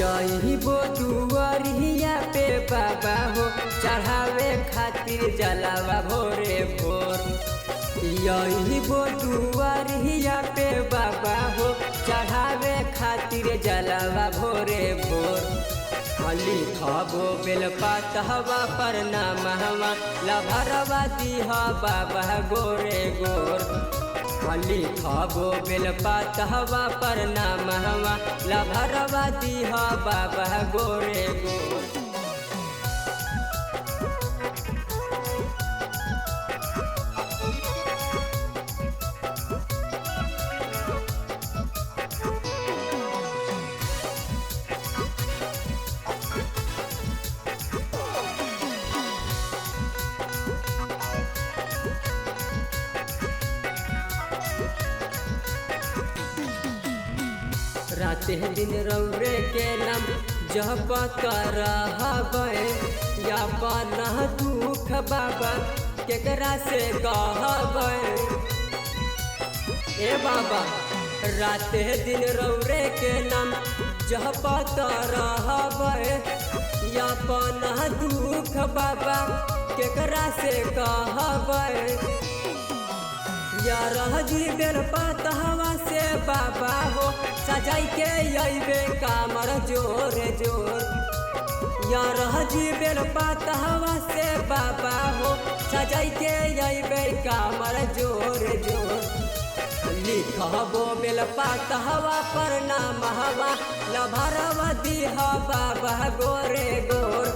यही वो दुआरिया पे बाबा हो चढ़ावे खातिर जलावा भोरे भोर। यही वो दुआरिया पे बाबा हो चढ़ावे खातिर जलावा भोरे भोर। लिखबो बेलपात हवा पर नाम हवा लभरवा दीहा बाबा गोरे गोर। लिखबो बेलपात हवा पर नाम हवा लभरवा दीहा बाबा गोरे गोर। राते दिन रौरे के नाम जपत रहबे या बना दुख बाबा केकरा से कहबे। ए बाबा राते दिन रौरे के नाम जपत रहबे या बना दुख बाबा केकरा से कहबे। या रह जी बेलपात हवा से बाबा हो सजाई के अबे कामर जोर जोर। या रह जी बेलपात हवा से बाबा हो सजाई के अबे कामर जोर जोर। लिखबो बेलपात हवा पर नाम हवा लभरवा दीहा बाबा गोरे गोर।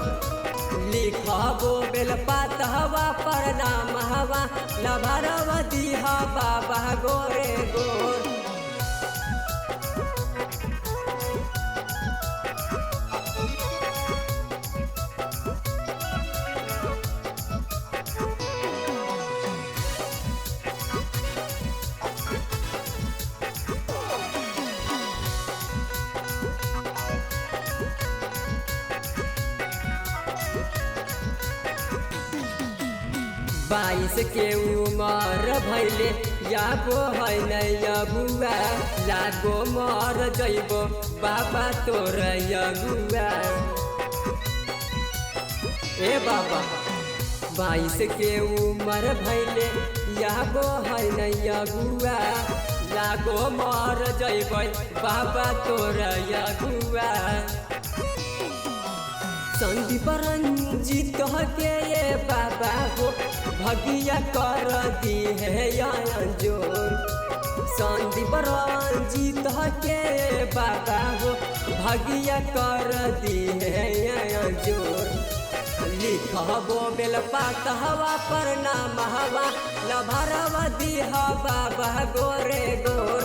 लिखबो बेलपात हवा पर नाम हवा लभरवा दीहा बाबा गोरे गोर। बाईस के उमर भैले यागो है नैया बुआ लागो मर जइबो बाबा तोर यगुआ। ए बाबा 22 के उमर भैले यागो है नैया बुआ लागो मर जइबो बाबा तोर यगुआ। संदीप रंजित के ये बाबा हो भगिया कर दी है जोर। संदीप रंजित के बाबा हो भगिया कर दी है जोर। लिखबो बेलपात हवा पर नाम हवा लभरवा दीहा बाबा गोरे गोर।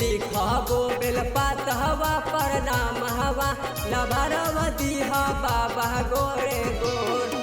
लिखबो बेलपात हवा पर नाम हवा लभरवा दीहा बाबा गोरे गोर।